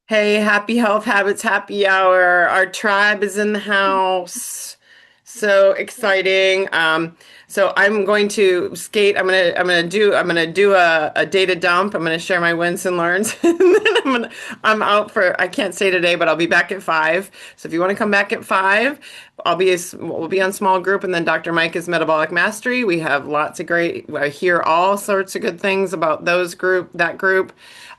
Hey, happy health habits, happy hour. Our tribe is in the house. So exciting. So I'm going to skate. I'm gonna do a data dump. I'm gonna share my wins and learns. And then I'm out for I can't say today, but I'll be back at 5. So if you want to come back at 5, we'll be on small group, and then Dr. Mike is metabolic mastery. We have lots of I hear all sorts of good things about that group.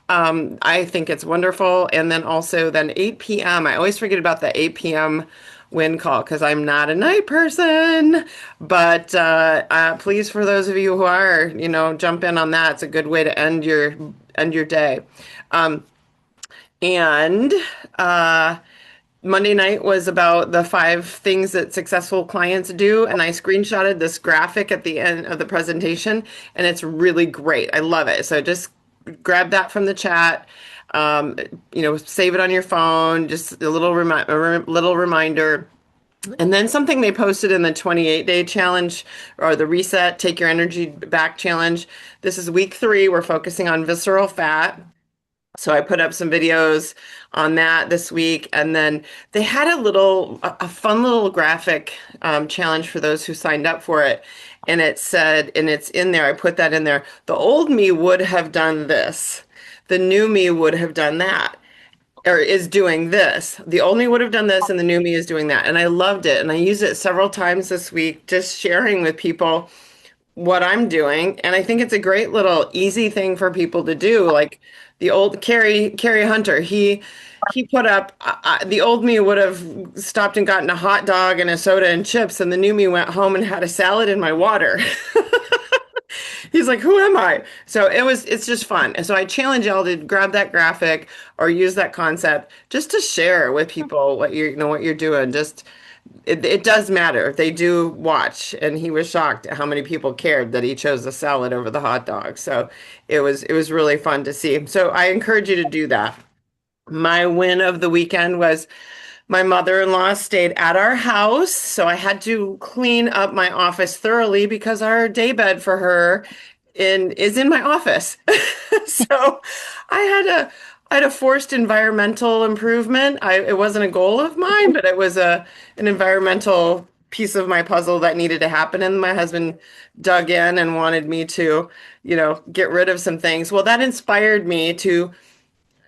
I think it's wonderful. And then also then 8 p.m. I always forget about the 8 p.m. win call because I'm not a night person. But please, for those of you who are, jump in on that. It's a good way to end your day. Um, and Monday night was about the 5 things that successful clients do, and I screenshotted this graphic at the end of the presentation, and it's really great. I love it. So just grab that from the chat. Um, Save it on your phone. Just a little reminder. And then something they posted in the 28-day challenge or the reset, take your energy back challenge. This is week 3. We're focusing on visceral fat. So I put up some videos on that this week, and then they had a fun little graphic challenge for those who signed up for it. And it said, and it's in there, I put that in there. The old me would have done this. The new me would have done that, or is doing this. The old me would have done this, and the new me is doing that. And I loved it. And I used it several times this week, just sharing with people what I'm doing. And I think it's a great little easy thing for people to do. Like the old Carrie Hunter, he put up the old me would have stopped and gotten a hot dog and a soda and chips, and the new me went home and had a salad in my water. He's like, who am I? So it's just fun. And so I challenge y'all to grab that graphic or use that concept just to share with people what you're doing. It does matter. They do watch, and he was shocked at how many people cared that he chose the salad over the hot dog. So it was really fun to see. So I encourage you to do that. My win of the weekend was my mother-in-law stayed at our house, so I had to clean up my office thoroughly because our daybed for her is in my office. So I had a forced environmental improvement. It wasn't a goal of mine, but it was an environmental piece of my puzzle that needed to happen. And my husband dug in and wanted me to, get rid of some things. Well, that inspired me to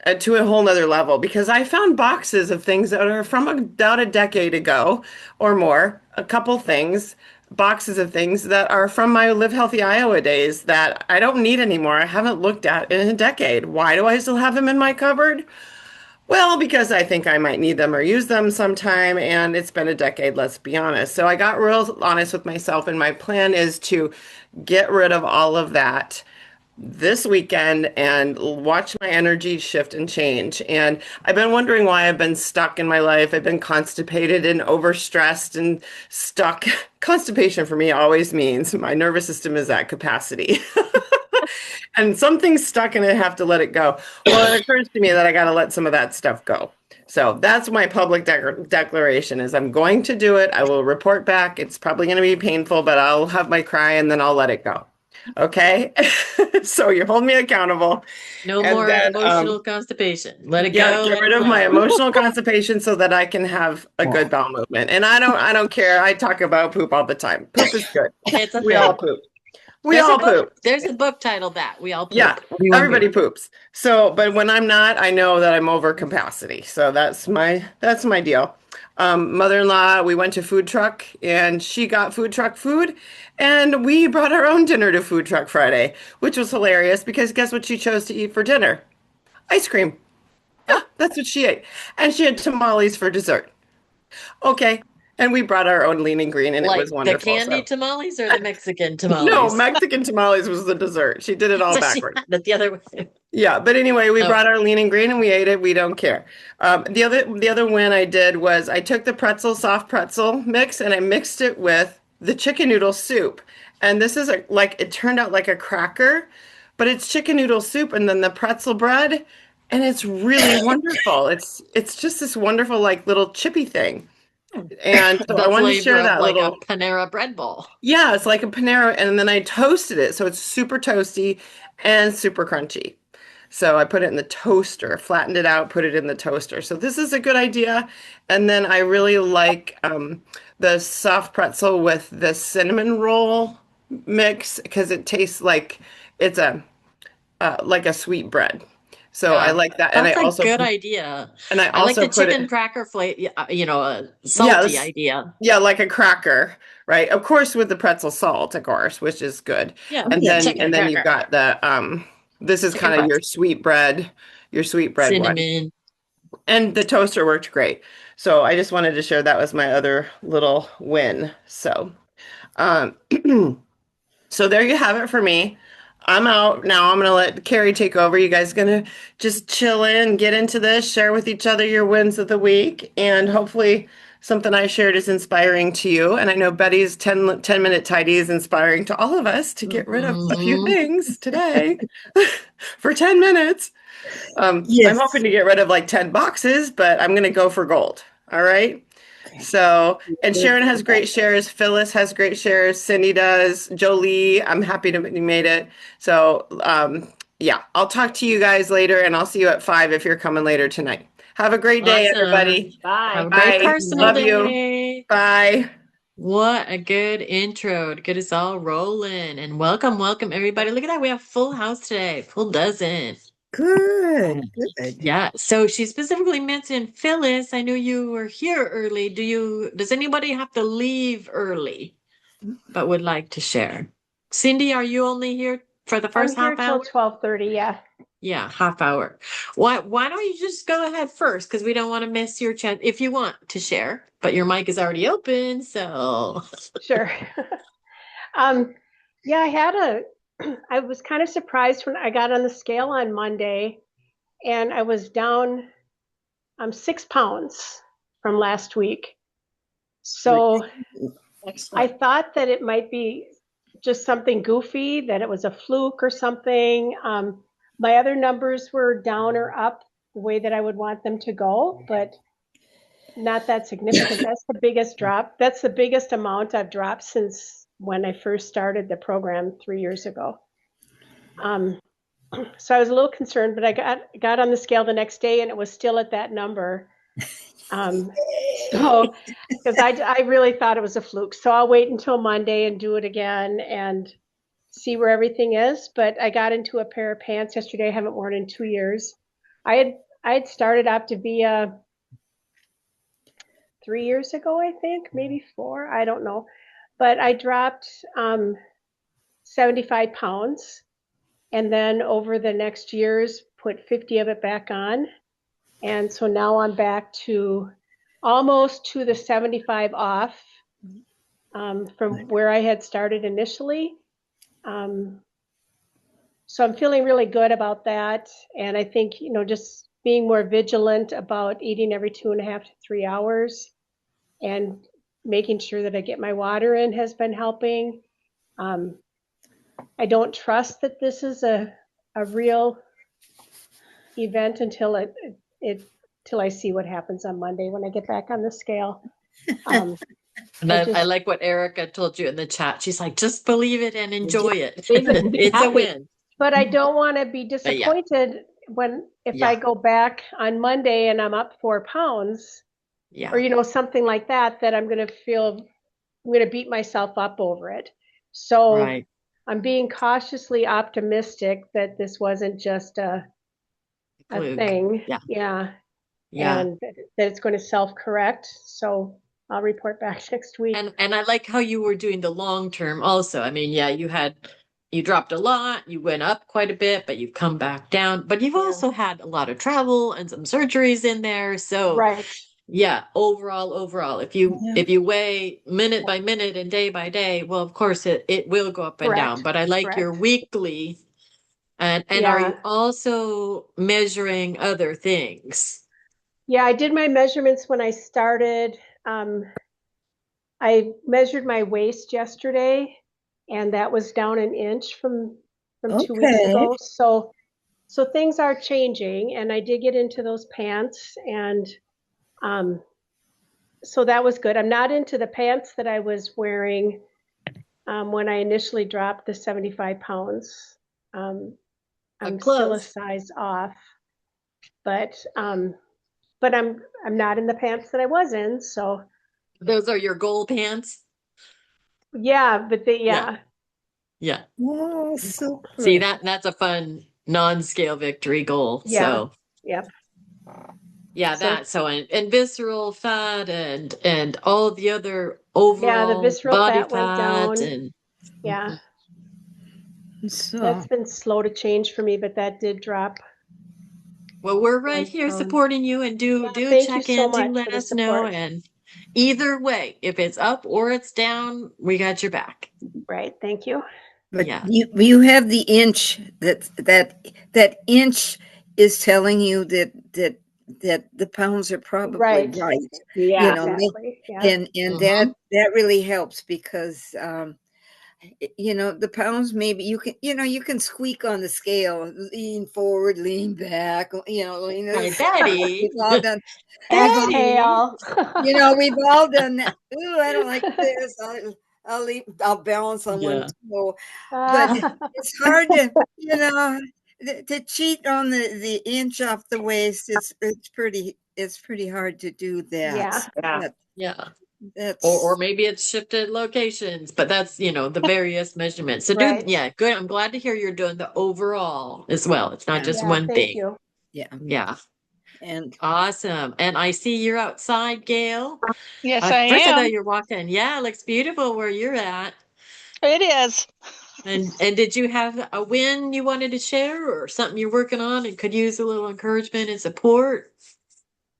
a whole nother level because I found boxes of things that are from about a decade ago or more, a couple things, boxes of things that are from my Live Healthy Iowa days that I don't need anymore. I haven't looked at in a decade. Why do I still have them in my cupboard? Well, because I think I might need them or use them sometime, and it's been a decade, let's be honest. So I got real honest with myself, and my plan is to get rid of all of that this weekend and watch my energy shift and change. And I've been wondering why I've been stuck in my life. I've been constipated and overstressed and stuck. Constipation for me always means my nervous system is at capacity. And something's stuck and I have to let it go. Well, it occurs to me that I got to let some of that stuff go. So that's my public declaration is I'm going to do it. I will report back. It's probably going to be painful, but I'll have my cry and then I'll let it go. Okay. So you hold me accountable. No And more then, emotional constipation. Let it yeah, go, get let rid it of my flow. emotional constipation so that I can have a good bowel movement. And I don't care. I talk about poop all the time. Poop is good. It's a We all thing. poop. We all poop. There's a book titled that. We all Yeah, poop. everybody poops. So, but when I'm not, I know that I'm over capacity. So that's my deal. Mother-in-law, we went to food truck and she got food truck food, and we brought our own dinner to food truck Friday, which was hilarious because guess what she chose to eat for dinner? Ice cream. Yeah, that's what she ate. And she had tamales for dessert. Okay. And we brought our own lean and green, and it Like was the wonderful. candy So tamales or the Mexican no, tamales? Mexican tamales was the dessert. She did it all So she backwards. had it the other way. Yeah, but anyway, we Oh, brought our lean and green and we ate it. We don't care. The other win I did was I took the soft pretzel mix, and I mixed it with the chicken noodle soup. And this is it turned out like a cracker, but it's chicken noodle soup and then the pretzel bread, and it's really wonderful. It's just this wonderful like little chippy thing. And so I the wanted to flavor share of that like a little. Panera bread bowl. Yeah, it's like a Panera, and then I toasted it, so it's super toasty and super crunchy. So I put it in the toaster, flattened it out, put it in the toaster. So this is a good idea. And then I really like the soft pretzel with the cinnamon roll mix because it tastes it's a like a sweet bread. So I Yeah, like that. that's a good idea. And I I like also the put chicken it, cracker flavor, salty yes, idea. yeah, like a cracker, right? Of course, with the pretzel salt, of course, which is good. Yeah, And yeah, then chicken you've cracker, got the this is chicken kind of pretzel, your sweet bread one. cinnamon. And the toaster worked great. So I just wanted to share that was my other little win. So um so there you have it for me. I'm out now. I'm gonna let Carrie take over. You guys gonna just chill in, get into this, share with each other your wins of the week, and hopefully something I shared is inspiring to you. And I know Betty's 10-minute tidy is inspiring to all of us to get rid of a few Hmm. things today for 10 minutes. I'm hoping Yes. to get rid of like 10 boxes, but I'm gonna go for gold. All right. Okay. So, and Good Sharon has for that. great shares. Phyllis has great shares. Cindy does. Jolie, I'm happy to you made it. So, yeah, I'll talk to you guys later and I'll see you at 5 if you're coming later tonight. Have a great day, Awesome. everybody. Have a Bye. great Bye. personal Love you. day. Bye. What a good intro to get us all rolling. And welcome, welcome, everybody. Look at that. We have full house today, full dozen. Good. Good. Yeah. So she specifically mentioned Phyllis. I knew you were here early. Does anybody have to leave early but would like to share? Cindy, are you only here for the I'm first here half till hour? 12:30. Yeah. Yeah, half hour. Why don't you just go ahead first? Because we don't want to miss your chance if you want to share, but your mic is already open, so Sure. um, yeah, I was kind of surprised when I got on the scale on Monday and I was down 6 pounds from last week. So I Excellent. thought that it might be just something goofy, that it was a fluke or something. My other numbers were down or up the way that I would want them to go, but not that significant. That's the biggest drop. That's the biggest amount I've dropped since when I first started the program 3 years ago. Um, so I was a little concerned, but I got on the scale the next day and it was still at that number. So because I really thought it was a fluke. So I'll wait until Monday and do it again and see where everything is. But I got into a pair of pants yesterday I haven't worn in 2 years. I had started Optavia 3 years ago, I think, maybe four, I don't know. But I dropped 75 pounds and then over the next years put 50 of it back on. And so now I'm back to almost to the 75 off from where I had started initially. Um, so I'm feeling really good about that. And I think, just being more vigilant about eating every 2.5 to 3 hours and making sure that I get my water in has been helping. Um, I don't trust that this is a real event until I see what happens on Monday when I get back on the scale. Um, and I I just like what Erica told you in the chat. She's like, just believe it and enjoy it. believe it and be It's a happy, win. but I don't want to be But yeah, disappointed if I yeah, go back on Monday and I'm up 4 pounds yeah. or something like that, that I'm going to beat myself up over it. So Right. I'm being cautiously optimistic that this wasn't just a Fluke. thing. Yeah, Yeah. yeah. And that it's going to self-correct. So I'll report back next week. And I like how you were doing the long term also. I mean, yeah, you dropped a lot, you went up quite a bit, but you've come back down. But you've Yeah. also had a lot of travel and some surgeries in there. So Right. yeah, overall, if you Yeah. if you weigh minute by minute and day by day, well, of course it will go up and down. Correct. But I like your Correct. weekly and are Yeah. you also measuring other things? Yeah. I did my measurements when I started. Um, I measured my waist yesterday, and that was down an inch from 2 weeks Okay. ago. So things are changing, and I did get into those pants, and um, so that was good. I'm not into the pants that I was wearing when I initially dropped the 75 pounds. Um, I'm still a Close. size off, but I'm not in the pants that I was in, so Those are your goal pants? yeah, but Yeah. yeah, Yeah. Oh, so See, cool. that's a fun non-scale victory goal. yeah, So yep. yeah, So that so and visceral fat and all the other yeah, the overall visceral body fat went fat down. and Yeah, So, that's been slow to change for me, but that did drop well, we're right 1 here pound. supporting you and Yeah, do thank you check so in, do much for let the us know. support. And either way, if it's up or it's down, we got your back. Right, thank you. but Yeah. you have the inch that inch is telling you that the pounds are probably Right. right. Yeah, You know, exactly. Yeah. and Mm-hmm. that really helps because you know, the pounds, maybe you can, you know, you can squeak on the scale, lean forward, lean back, you know, lean to the Hi, side. Betty. We've all done, we've all, Betty. Exhale. you know, we've all done that. Ooh, I don't like this. I'll balance on one Yeah. toe, but it's hard to, you know, to cheat on the inch off the waist. It's pretty hard to do that. Yeah, Yeah. But Yeah. Or that's maybe it's shifted locations, but that's, the various measurements. So right. yeah, good. I'm glad to hear you're doing the overall as well. It's not yeah, just Yeah, one thank thing. you. yeah, Yeah. and Awesome. And I see you're outside, Gail. Yes, I First I thought am. you were walking. Yeah, it looks beautiful where you're at. It is. And did you have a win you wanted to share or something you're working on and could use a little encouragement and support?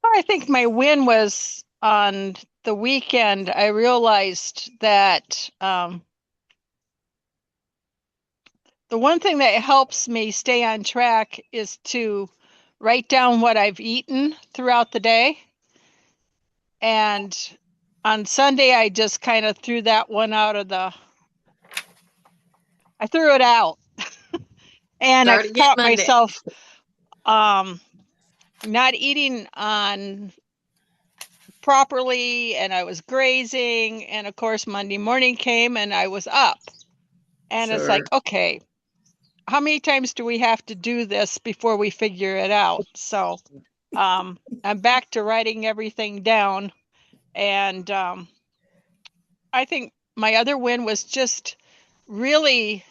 I think my win was on the weekend. I realized that the one thing that helps me stay on track is to write down what I've eaten throughout the day. And on Sunday, I just kind of threw that one I threw it out. And I Start again caught Monday. myself not eating on properly, and I was grazing, and of course Monday morning came and I was up. And it's Sure. like, okay, how many times do we have to do this before we figure it out? So I'm back to writing everything down. And I think my other win was just really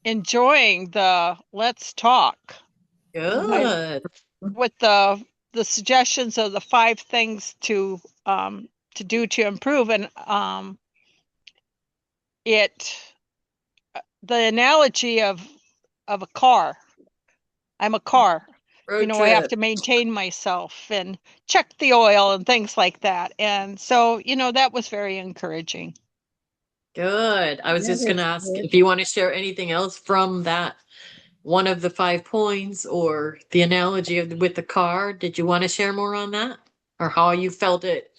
enjoying the let's talk. I Good. with the suggestions of the 5 things to do to improve, and it the analogy of a car. I'm a car. Road I have trip. to maintain myself and check the oil and things like that. And so, that was very encouraging. Good. I was that just going to is ask good. if you want to share anything else from that one of the 5 points or the analogy with the car. Did you want to share more on that or how you felt it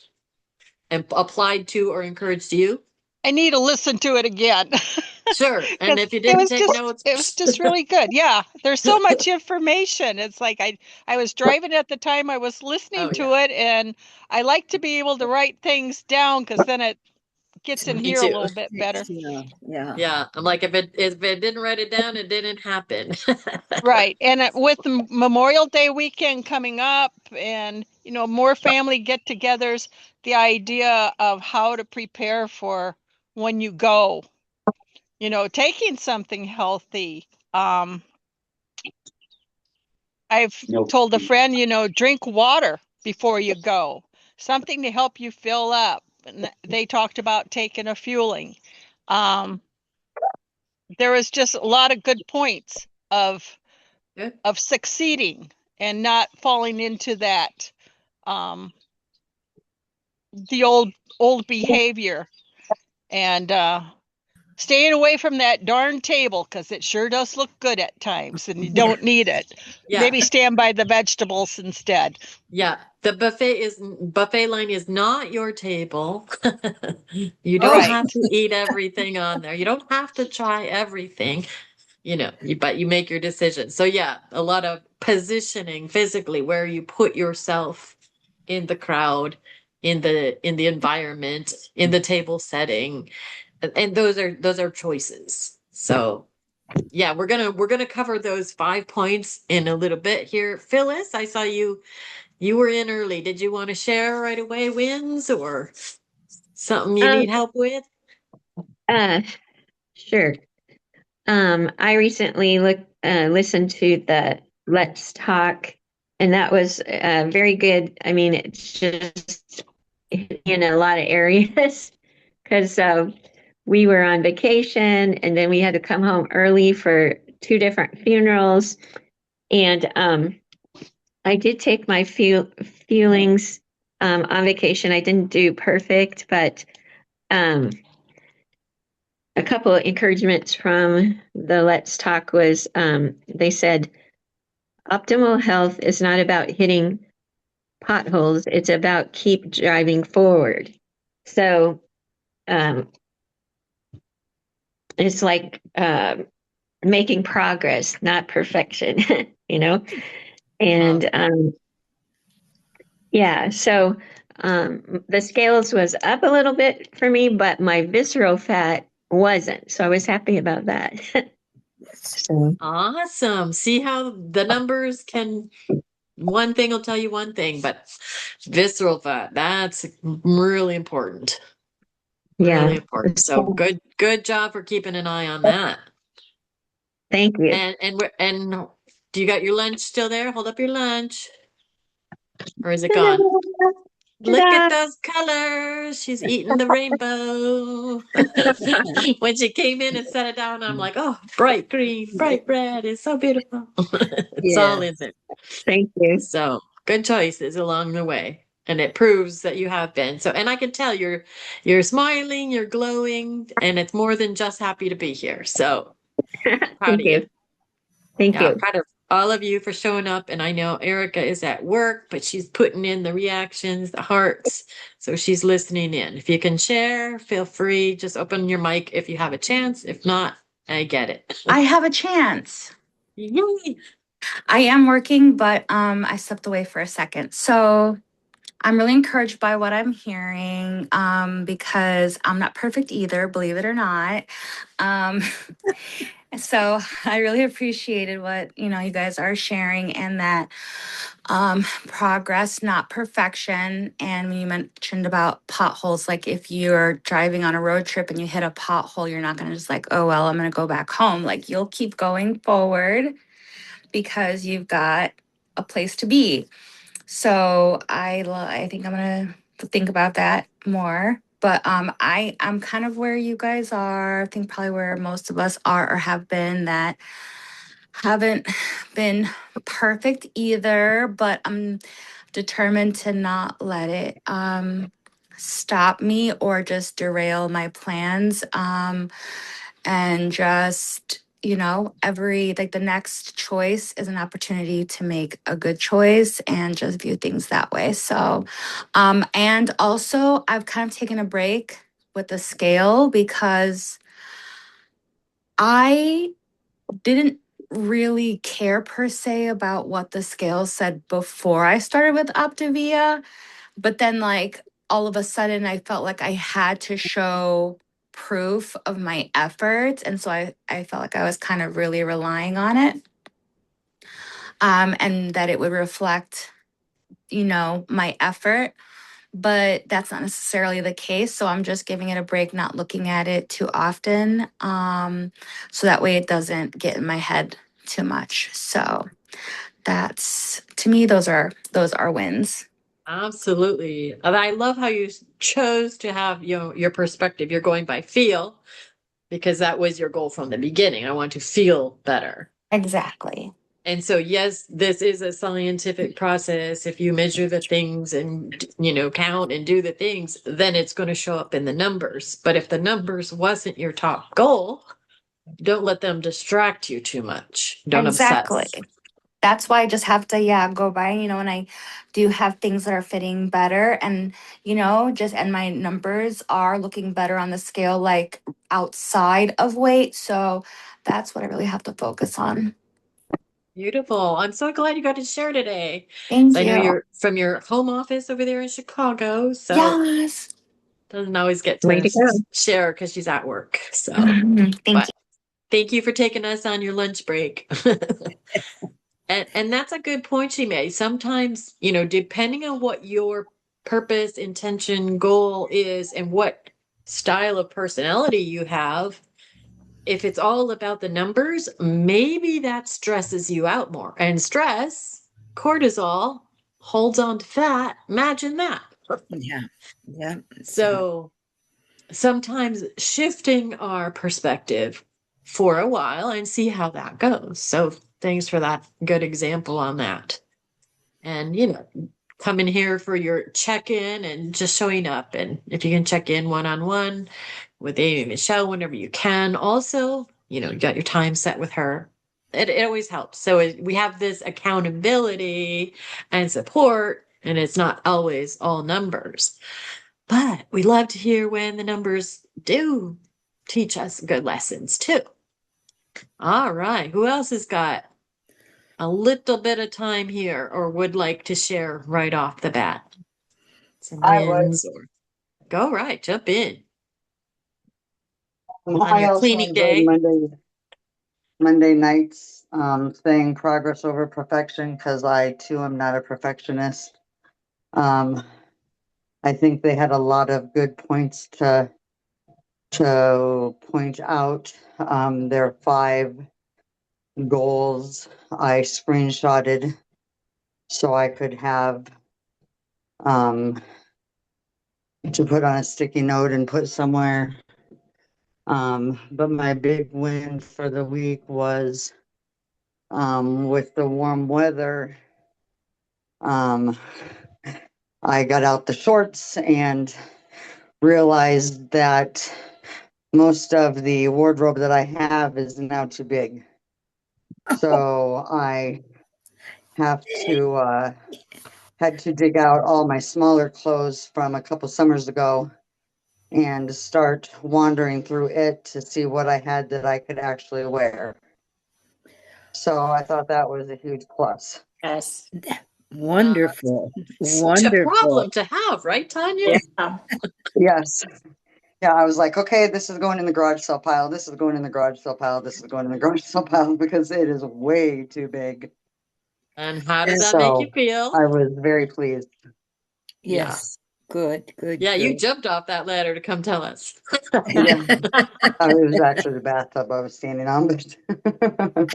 and applied to or encouraged you? I need to listen to it again Sure. And because if you didn't take notes, it was just really good. Yeah, there's so much information. It's like I was driving at the time I was listening oh yeah, to it, and I like to be able to write things down because then it gets in me here a too. little bit better. Yeah, yeah. Yeah, I'm like if it didn't write it down, it didn't happen. Right. And with the Memorial Day weekend coming up and, more family get togethers, the idea of how to prepare for when you go, taking something healthy. I've told a friend, drink water before you go, something to help you fill up. And they talked about taking a fueling. There was just a lot of good points of Good. succeeding and not falling into that the old behavior, and staying away from that darn table because it sure does look good at times and you don't need it. Yeah, Maybe stand by the vegetables instead. yeah. The buffet line is not your table. You don't Right. have to eat everything on there. You don't have to try everything. But you make your decision. So yeah, a lot of positioning physically where you put yourself in the crowd, in the environment, in the table setting. And those are choices. So yeah, we're gonna cover those 5 points in a little bit here. Phyllis, I saw you were in early. Did you want to share right away wins or something you Um, need help with? uh, sure. I recently listened to the Let's Talk, and that was very good. I mean, it's just in a lot of areas because we were on vacation and then we had to come home early for two different funerals. And I did take my feelings on vacation. I didn't do perfect, but um, a couple of encouragements from the Let's Talk was they said optimal health is not about hitting potholes, it's about keep driving forward. So um, it's like making progress, not perfection, you know? And yeah, so the scales was up a little bit for me, but my visceral fat wasn't. So I was happy about that. So Awesome. See how the numbers can, one thing will tell you one thing, but visceral fat, that's really important. Really yeah, important. So good job for keeping an eye on that. thank you. And do you got your lunch still there? Hold up your lunch. Or is it gone? Look at Ta-da! those colors. She's eating the rainbow. When she came in and set it down, I'm like, oh, bright green, bright red. It's so beautiful. It's all Yeah. in there. Thank you. So good choices along the way. And it proves that you have been. So, and I can tell you're smiling, you're glowing, and it's more than just happy to be here. So proud Thank of you. you. Thank Yeah, you. proud of all of you for showing up. And I know Erica is at work, but she's putting in the reactions, the hearts. So she's listening in. If you can share, feel free. Just open your mic if you have a chance. If not, I get it. I have a chance. Yay. I am working, but I stepped away for a second. So I'm really encouraged by what I'm hearing because I'm not perfect either, believe it or not. Um, so I really appreciated what you guys are sharing, and that progress, not perfection. And when you mentioned about potholes, like if you're driving on a road trip and you hit a pothole, you're not going to just like, oh well, I'm going to go back home. Like you'll keep going forward because you've got a place to be. So I think I'm gonna think about that more. But I'm kind of where you guys are. I think probably where most of us are or have been, that haven't been perfect either, but I'm determined to not let it stop me or just derail my plans. And just every like the next choice is an opportunity to make a good choice, and just view things that way. So and also I've kind of taken a break with the scale because I didn't really care per se about what the scale said before I started with Optavia. But then, like, all of a sudden, I felt like I had to show proof of my efforts. And so I felt like I was kind of really relying on it, and that it would reflect, my effort. But that's not necessarily the case. So I'm just giving it a break, not looking at it too often. So that way it doesn't get in my head too much. So that's, to me, those are wins. Absolutely. And I love how you chose to have, your perspective. You're going by feel because that was your goal from the beginning. I want to feel better. Exactly. And so, yes, this is a scientific process. If you measure the things and, count and do the things, then it's going to show up in the numbers. But if the numbers wasn't your top goal, don't let them distract you too much. Don't Exactly. obsess. That's why I just have to, yeah, go by, and I do have things that are fitting better, and, and my numbers are looking better on the scale, like outside of weight. So that's what I really have to focus on. Beautiful. I'm so glad you got to share today. Thank So I know you. you're from your home office over there in Chicago, so Yes. doesn't always get Way to to go. share because she's at work. So, Thank but you. Thank you for taking us on your lunch break. And that's a good point she made. Sometimes, depending on what your purpose, intention, goal is, and what style of personality you have, if it's all about the numbers, maybe that stresses you out more. And stress, cortisol, holds on to fat. Imagine that. Yeah. Yeah. So sometimes shifting our perspective for a while and see how that goes. So thanks for that good example on that. And, come in here for your check-in and just showing up. And if you can check in one-on-one with Amy and Michelle whenever you can. Also, you got your time set with her. It always helps. So we have this accountability and support, and it's not always all numbers. But we love to hear when the numbers do teach us good lessons too. All right. Who else has got a little bit of time here or would like to share right off the bat? Some wins or go right, jump in. On I your also cleaning enjoyed day. Monday nights, saying progress over perfection, because I too am not a perfectionist. I think they had a lot of good points to point out. Their 5 goals I screenshotted so I could have to put on a sticky note and put somewhere. But my big win for the week was with the warm weather. I got out the shorts and realized that most of the wardrobe that I have is now too big. So I have to had to dig out all my smaller clothes from a couple summers ago and start wandering through it to see what I had that I could actually wear. So I thought that was a huge plus. Yes. Wonderful. Such a Wonderful. problem to have, right, Tanya? Yeah. Yes. Yeah, I was like, okay, this is going in the garage sale pile. This is going in the garage sale pile. This is going in the garage sale pile because it is way too big. And how does that make you feel? I was very pleased. Yes. Good, good. Yeah, you good. jumped off that ladder to come tell us. Yeah. It was actually the bathtub I was standing on, but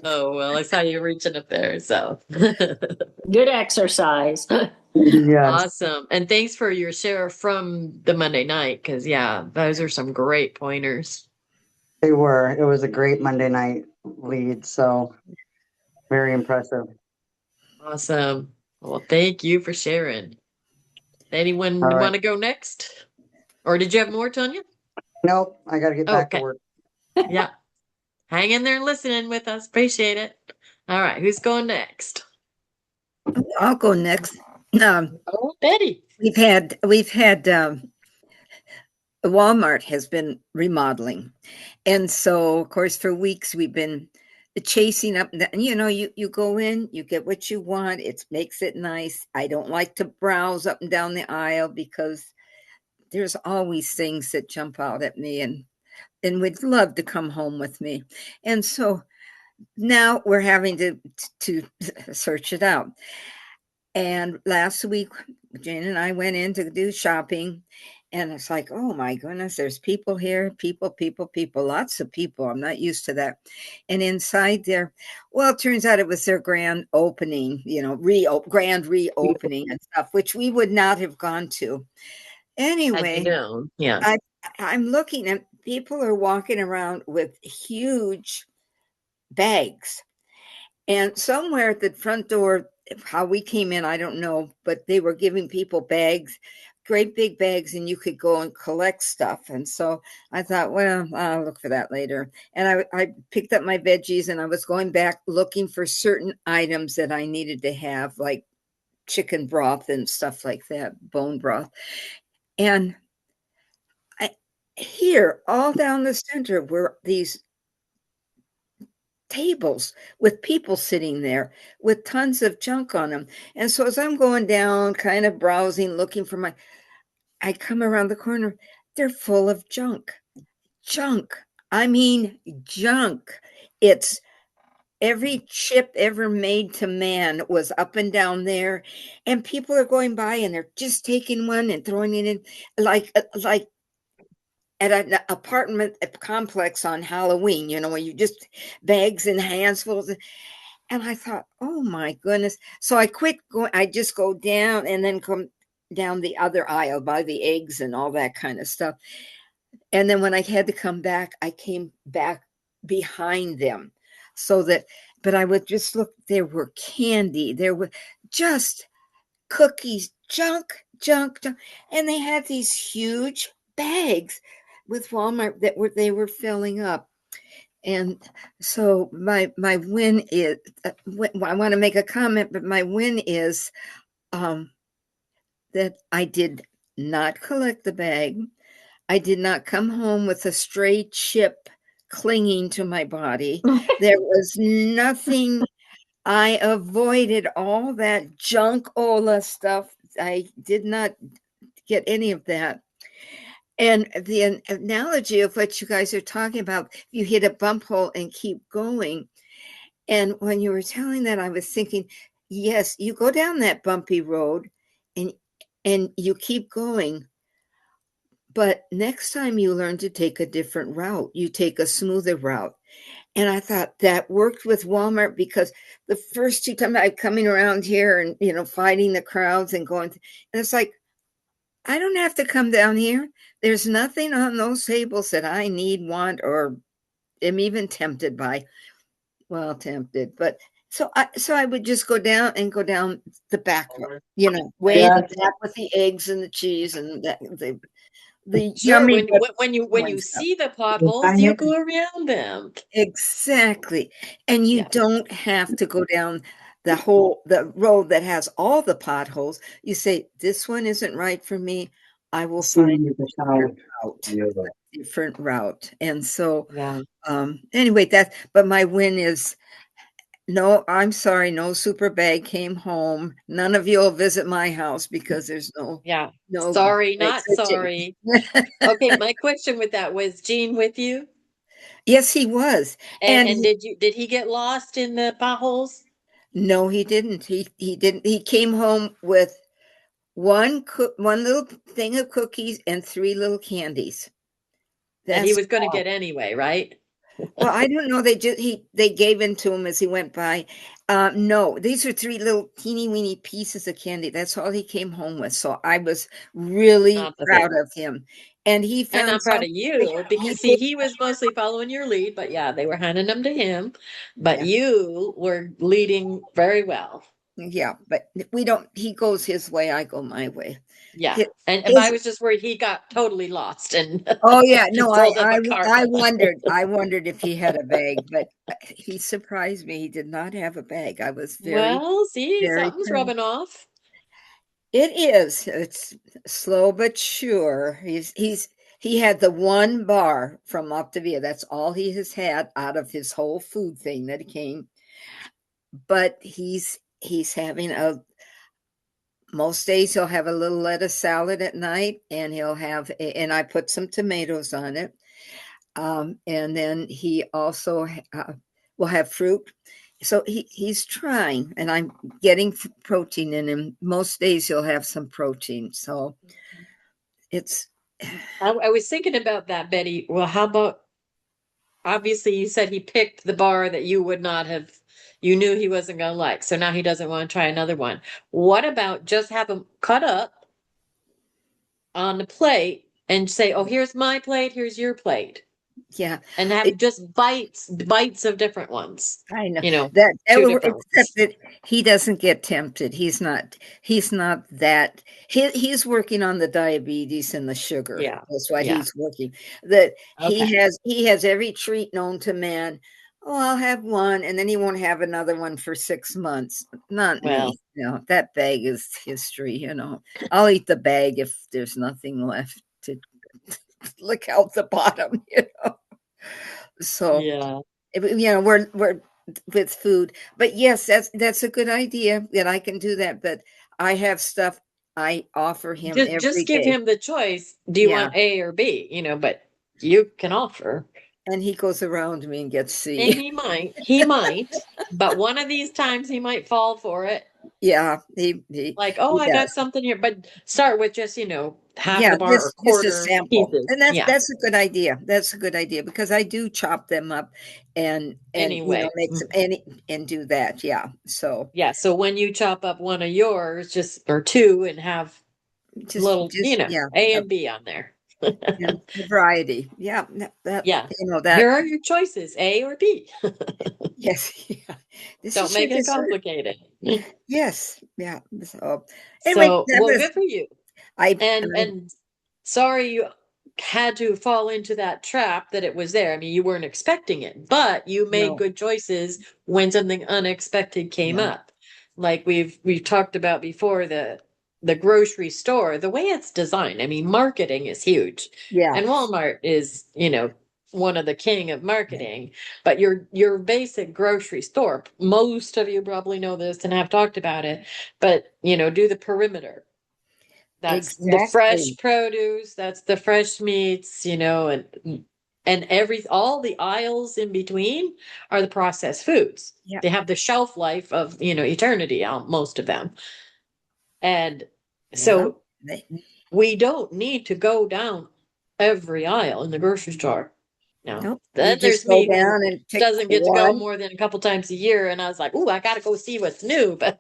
Oh, well, I saw you reaching up there, so. Good exercise. yes, Awesome. And thanks for your share from the Monday night, because, yeah, those are some great pointers. they were. It was a great Monday night lead, so very impressive. Awesome. Well, thank you for sharing. Anyone All right. want to go next? Or did you have more, Tanya? Nope, I got to get back to Okay. work. Yeah. Hang in there and listening with us. Appreciate it. All right. Who's going next? I'll go next. Oh, Betty. We've had Walmart has been remodeling. And so, of course, for weeks we've been chasing up, you go in, you get what you want. It makes it nice. I don't like to browse up and down the aisle because there's always things that jump out at me and would love to come home with me. And so now we're having to search it out. And last week, Jane and I went in to do shopping. And it's like, oh my goodness, there's people here, people, lots of people. I'm not used to that. And inside there, well, it turns out it was their grand opening, grand reopening and stuff, which we would not have gone to. Anyway, yeah. I'm looking and people are walking around with huge bags. And somewhere at the front door, how we came in, I don't know, but they were giving people bags, great big bags, and you could go and collect stuff. And so I thought, well, I'll look for that later. And I picked up my veggies and I was going back looking for certain items that I needed to have, like chicken broth and stuff like that, bone broth. And here, all down the center, were these tables with people sitting there with tons of junk on them. And so as I'm going down, kind of browsing, looking for I come around the corner, they're full of junk. I mean, junk. It's every chip ever made to man was up and down there, and people are going by and they're just taking one and throwing it in, like at an apartment complex on Halloween, where you just bags and handfuls. And I thought, oh my goodness. So I quit going, I just go down and then come down the other aisle by the eggs and all that kind of stuff. And then when I had to come back, I came back behind them so that, but I would just look, there were candy, there were just cookies, junk. And they had these huge bags with Walmart that they were filling up. And so my win is, I want to make a comment, but my win is that I did not collect the bag. I did not come home with a stray chip clinging to my body. There was nothing. I avoided all that junk-ola stuff. I did not get any of that. And the analogy of what you guys are talking about, you hit a bump hole and keep going. And when you were telling that, I was thinking, yes, you go down that bumpy road and you keep going. But next time you learn to take a different route, you take a smoother route. And I thought that worked with Walmart because the first 2 times I'm coming around here and, fighting the crowds and going, and it's like, I don't have to come down here. There's nothing on those tables that I need, want, or am even tempted by. Well, tempted, but so I would just go down the back road, way in Yeah. the back with the eggs and the cheese and the Sure, yummy when you stuff. see the potholes, you go around them. Exactly. And you Yeah. don't have to go down the road that has all the potholes. You say, this one isn't right for me. I will find a different route. And so, Yeah. anyway, but my win is no, I'm sorry, no super bag came home. None of you will visit my house because there's no Yeah. no Sorry, great not cooking. sorry. Okay, my question with that was Gene with you? Yes, he was. And And did he get lost in the potholes? no, he didn't. He didn't. He came home with one little thing of cookies and 3 little candies. That he That's was going to all. get anyway, right? Well, I don't know. They gave in to him as he went by. No, these are 3 little teeny weeny pieces of candy. That's all he came home with. So I was really Not the big proud one. of him. And he And found I'm proud something. of you He because see, did, he was mostly following your lead, but yeah, they were handing them to him. But yeah, you were leading very well. yeah. But we don't. He goes his way. I go my way. Yeah. His, And I his was just worried he got totally lost and Oh yeah, no, pulled up a cart. I wondered if he had a bag, but he surprised me. He did not have a bag. I was very, Well, see, very something's proud. rubbing off. It is. It's slow but sure. He had the one bar from Optavia. That's all he has had out of his whole food thing that came. But he's having most days he'll have a little lettuce salad at night, and and I put some tomatoes on it. And then he also will have fruit. So he's trying, and I'm getting protein in him. Most days he'll have some protein. So it's, I was thinking about that, Betty. Well, how about obviously you said he picked the bar that you would not have, you knew he wasn't going to like. So now he doesn't want to try another one. What about just have him cut up on the plate and say, oh, here's my plate, here's your plate, yeah, and have just bites of different ones, I know you know, that, two different except ones. that he doesn't get tempted. He's not that he's working on the diabetes and the sugar. Yeah. That's why Yeah. he's working. That Okay. he has every treat known to man. Oh, I'll have one, and then he won't have another one for 6 months. Not Well, me. That bag is history. I'll eat the bag if there's nothing left to lick out the bottom. So yeah. we're with food, but yes, that's a good idea that I can do that. But I have stuff I offer him Just every give day. him the choice. Do you Yeah, want A or B? But you can offer. And he goes around me and gets And C. he might, but one of these times he might fall for it. Yeah, Like, oh, he I got does. something here, but start with just, half Yeah, the bar or just a quarter sample. pieces. And Yeah. that's a good idea. That's a good idea because I do chop them up and Anyway. make some and do that. Yeah. So Yeah. So when you chop up one of yours, or two, and have little, yeah, A and B on there. yeah, variety. Yeah, that Yeah. that Here are your choices, A or B. yes, yeah. This Don't is your make it dessert. complicated. Yes, yeah. So anyway, So, that well, was good for you. I And sorry you had to fall into that trap that it was there. I mean, you weren't expecting it, but you made no, good choices when something unexpected came yeah, up. Like we've talked about before, the grocery store, the way it's designed. I mean, marketing is huge. yeah, And Walmart is, one of the king of yeah, marketing. But your basic grocery store, most of you probably know this and have talked about it, but do the perimeter. That's the fresh exactly. produce, that's the fresh meats, and all the aisles in between are the processed foods. Yeah, They have the shelf life of, eternity on most of them. And yeah. so we don't need to go down every aisle in the grocery store. No. Nope. You Then just there's go me who down and pick doesn't get to go one. more than a couple times a year, and I was like, "Ooh, I got to go see what's new." But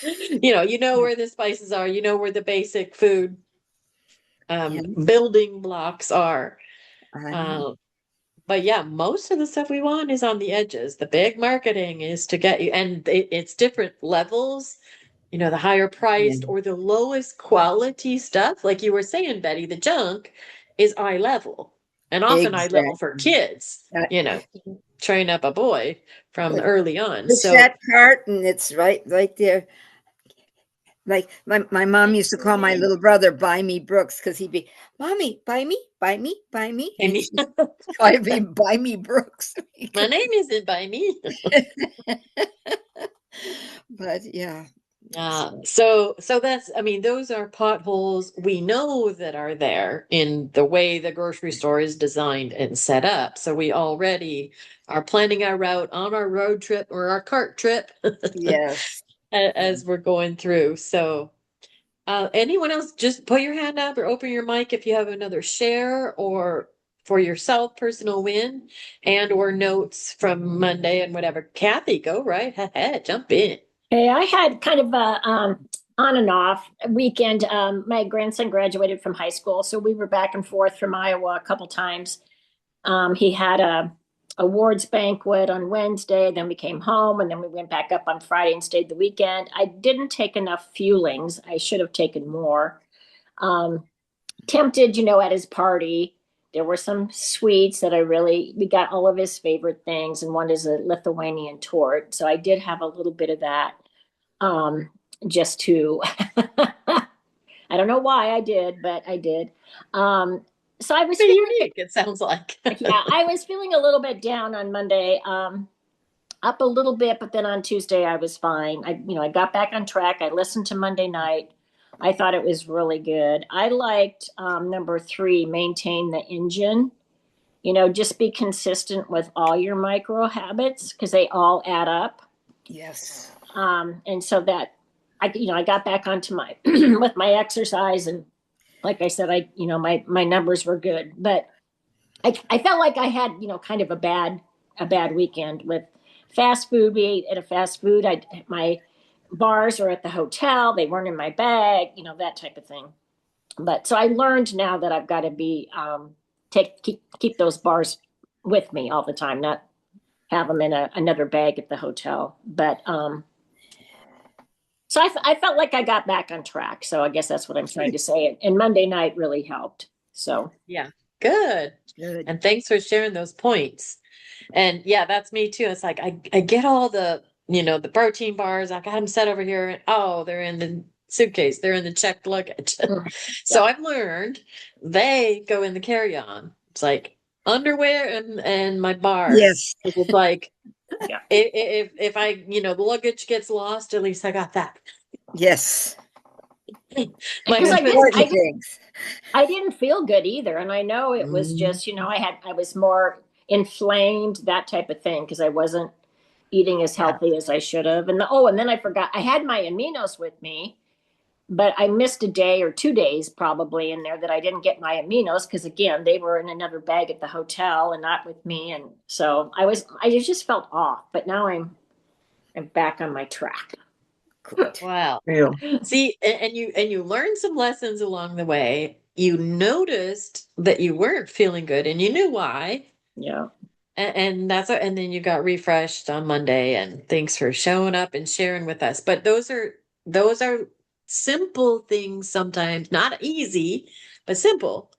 where the spices are, where the basic food Yeah, building blocks are. I know. Um, but yeah, most of the stuff we want is on the edges. The big marketing is to get you, and it's different levels. The higher Yeah, priced or the lowest quality stuff, like you were saying, Betty, the junk is eye level, and often eye level for exactly. kids. Uh, Train up a boy from But early on. push So that cart and it's right there. Like my mom used to call my little brother "Buy Me Brooks" because he'd be, "Mommy, buy me, buy me, buy me," I and mean, she'd call me "Buy Me Brooks." my name isn't by me. But yeah, So that's, I mean, those are potholes we know that are there in the way the grocery store is designed and set up. So we already are planning our route on our road trip or our cart trip yes, as we're going through. So, anyone else, just put your hand up or open your mic if you have another share or for yourself, personal win and/or notes from Monday and whatever. Kathy, go right ahead, jump in. Hey, I had kind of a on and off weekend. My grandson graduated from high school, so we were back and forth from Iowa a couple times. He had a awards banquet on Wednesday, then we came home, and then we went back up on Friday and stayed the weekend. I didn't take enough fuelings. I should have taken more. Um, Tempted, at his party. There were some sweets that we got all of his favorite things, and one is a Lithuanian tort. So I did have a little bit of that, um, just to, I don't know why I did, but I did. So I was Pretty feeling, unique, it sounds like. yeah, I was feeling a little bit down on Monday, up a little bit, but then on Tuesday I was fine. I got back on track. I listened to Monday night. I thought it was really good. I liked number 3, maintain the engine. Just be consistent with all your micro habits because they all add up. yes, And so that I got back onto my with my exercise, and like I said, my numbers were good, but I felt like I had kind of a bad weekend with fast food. We ate at a fast food. My bars are at the hotel. They weren't in my bag, that type of thing. But so I learned now that I've got to be keep those bars with me all the time, not have them in another bag at the hotel. But so I felt like I got back on track. So I guess that's what I'm trying to say. And Monday night really helped. So Yeah, good. good. And thanks for sharing those points. And yeah, that's me too. It's like I get all the protein bars. I got them set over here, and oh, they're in the suitcase. They're in the checked luggage. So yeah. I've learned they go in the carry-on. It's like underwear and my bars. Yes, It's like Yeah. if I the luggage gets lost, at least I got that. yes, My Because husband, Important things. I didn't feel good either. And I know it was just, I was more inflamed, that type of thing, because I wasn't eating as healthy as I should have. And then I forgot I had my aminos with me, but I missed a day or 2 days probably in there that I didn't get my aminos because again, they were in another bag at the hotel and not with me. And so I just felt off, but now I'm back on my track. Good. wow. Yeah. See, and you learned some lessons along the way. You noticed that you weren't feeling good and you knew why. Yeah. And and then you got refreshed on Monday, and thanks for showing up and sharing with us. But those are simple things sometimes, not easy, but simple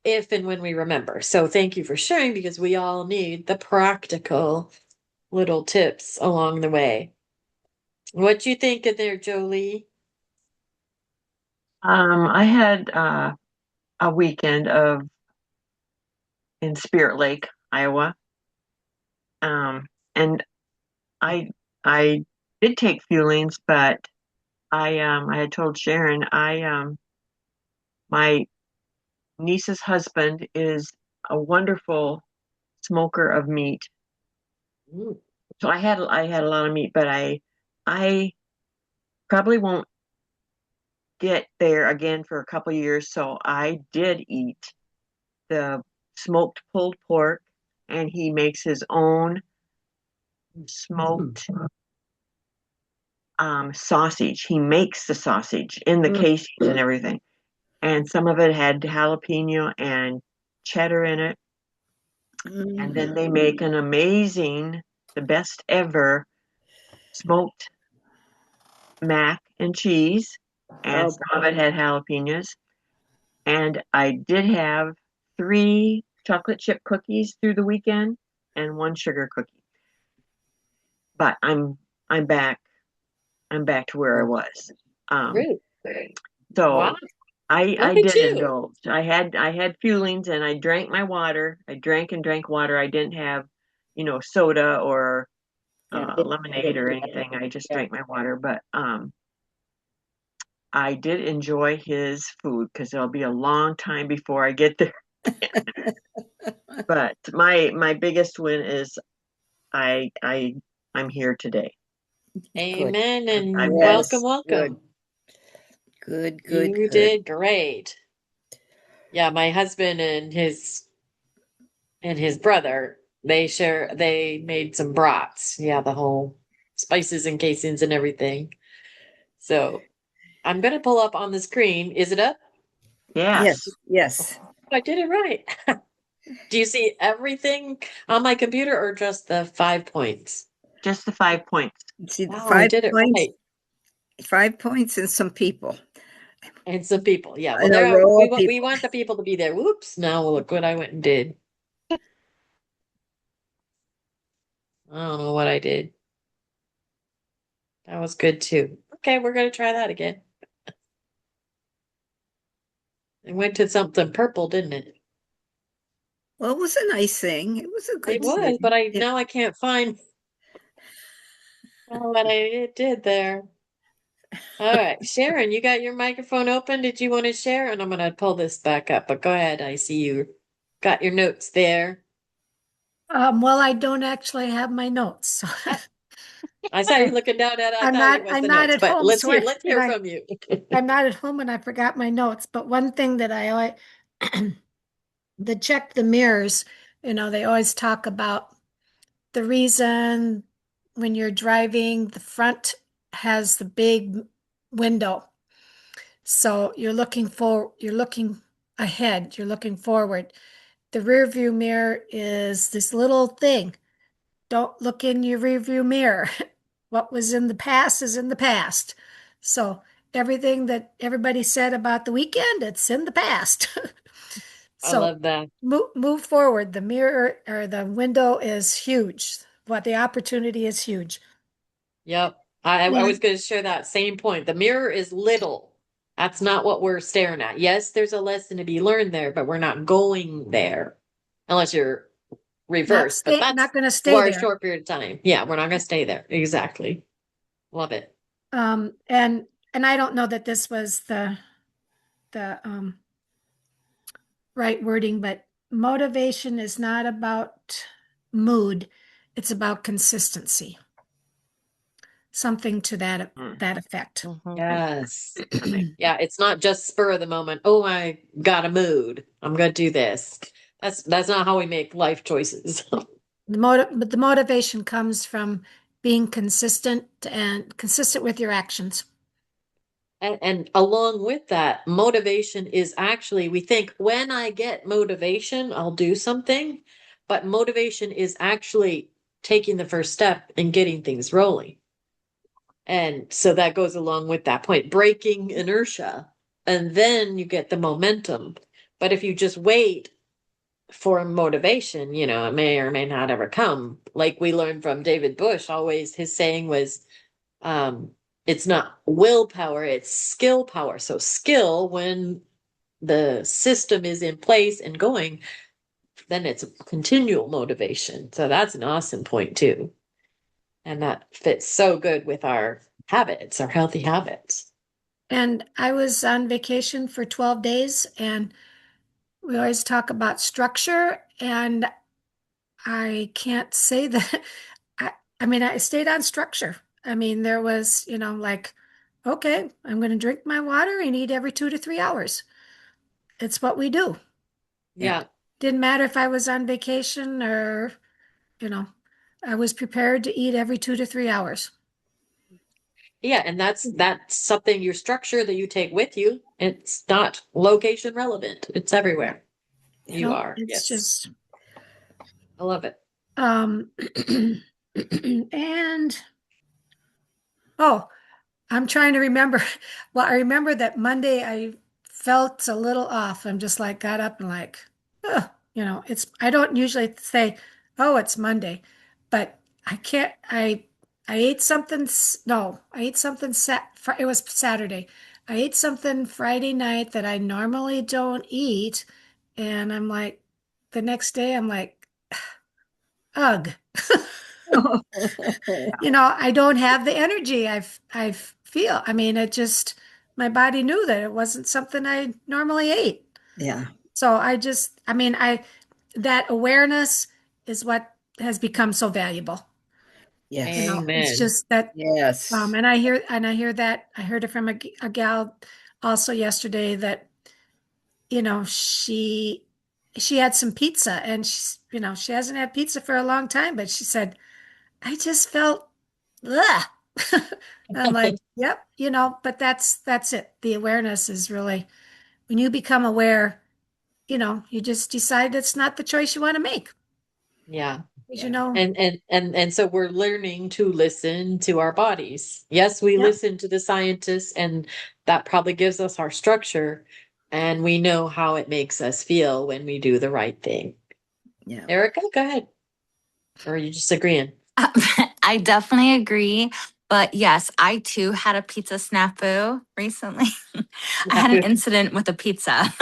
if and when we remember. So thank you for sharing because we all need the practical little tips along the way. What you think of there, Jolie? I had a weekend in Spirit Lake, Iowa. And I did take fuelings, but I had told Sharon my niece's husband is a wonderful smoker of meat. Ooh, So I had a lot of meat, but I probably won't get there again for a couple years. So I did eat the smoked pulled pork, and he makes his own smoked sausage. He makes the sausage in the casings and everything. And some of it had jalapeno and cheddar in it. And then they make an amazing, the best ever smoked mac and cheese. And some of it had jalapenos. And I did have 3 chocolate chip cookies through the weekend and 1 sugar cookie. But I'm back. I'm back to where I was. rude. So Wow. I Look at did you. indulge. I had fuelings and I drank my water. I drank and drank water. I didn't have, soda or lemonade or anything. I just drank my water. But I did enjoy his food because it'll be a long time before I get there. But my biggest win is I'm here today. Amen and I'm welcome, Yes, welcome. Good, You good. did great. Yeah, my husband and his brother, they made some brats. Yeah, the whole spices and casings and everything. So I'm gonna pull up on the screen. Is it up? Yes. Yes. I did it right. Do you see everything on my computer or just the 5 points? Just the 5 points. See, the Wow, I did it right. 5 points and some people. And some people, yeah. Well, And a there row we of want we people. want the people to be there. Whoops! Now look what I went and did. I don't know what I did. That was good too. Okay, we're gonna try that again. It went to something purple, didn't it? Well, it was a nice thing. It was a It good was, thing. but Yeah. now I can't find what I did there. All right, Sharon, you got your microphone open. Did you want to share? And I'm gonna pull this back up, but go ahead. I see you got your notes there. Well, I don't actually have my notes. So I saw you looking down at it. I thought it was I'm the not notes, at but home, so let's hear from you. I'm not at home and I forgot my notes. But one thing that I always the check the mirrors, they always talk about the reason when you're driving, the front has the big window. So you're looking ahead, you're looking forward. The rear view mirror is this little thing. Don't look in your rear view mirror. What was in the past is in the past. So everything that everybody said about the weekend, it's in the past. I So love that. move forward. The mirror or the window is huge. What the opportunity is huge. Yep. I Yeah. was going to share that same point. The mirror is little. That's not what we're staring at. Yes, there's a lesson to be learned there, but we're not going there unless you're reversed. But that's Not going to stay for a there. short period of time. Yeah, we're not going to stay there. Exactly. Love it. And and I don't know that this was the right wording, but motivation is not about mood, it's about consistency. Something to that effect. Yes. Yeah, it's not just spur of the moment. Oh, I got a mood. I'm gonna do this. That's not how we make life choices. But the motivation comes from being consistent and consistent with your actions. And along with that, motivation is actually, we think when I get motivation, I'll do something. But motivation is actually taking the first step and getting things rolling. And so that goes along with that point, breaking inertia. And then you get the momentum. But if you just wait for motivation, you know, it may or may not ever come. Like we learned from David Bush, always his saying was, it's not willpower, it's skill power. So skill, when the system is in place and going, then it's continual motivation. So that's an awesome point too. And that fits so good with our habits, our healthy habits. And I was on vacation for 12 days, and we always talk about structure, and I can't say that. I mean, I stayed on structure. I mean, there was, like, okay, I'm going to drink my water and eat every 2 to 3 hours. It's what we do. Yeah. Didn't matter if I was on vacation or, I was prepared to eat every 2 to 3 hours. Yeah, and that's something, your structure that you take with you. It's not location relevant. It's everywhere. You are. It's Yes. just I love it. And I'm trying to remember. Well, I remember that Monday I felt a little off. I'm just like got up and like, I don't usually say, oh, it's Monday, but I can't, I ate something, no, I ate something, it was Saturday. I ate something Friday night that I normally don't eat. And I'm like, the next day, I'm like, ugh. I don't have the energy I feel. I mean, it just, my body knew that it wasn't something I normally ate. Yeah. So that awareness is what has become so valuable. Yes. Amen. It's just that, Yes. and I hear that, I heard it from a gal also yesterday that, she had some pizza, and she hasn't had pizza for a long time, but she said, I just felt, ugh. I'm like, yep, but that's it. The awareness is really, when you become aware, you just decide it's not the choice you want to make. Yeah. Yeah. And so we're learning to listen to our bodies. Yes, we listen to the scientists, and that probably gives us our structure, and we know how it makes us feel when we do the right thing. Yeah. Erica, go ahead. Or are you just agreeing? I definitely agree. But yes, I too had a pizza snafu recently. I had an incident with a pizza.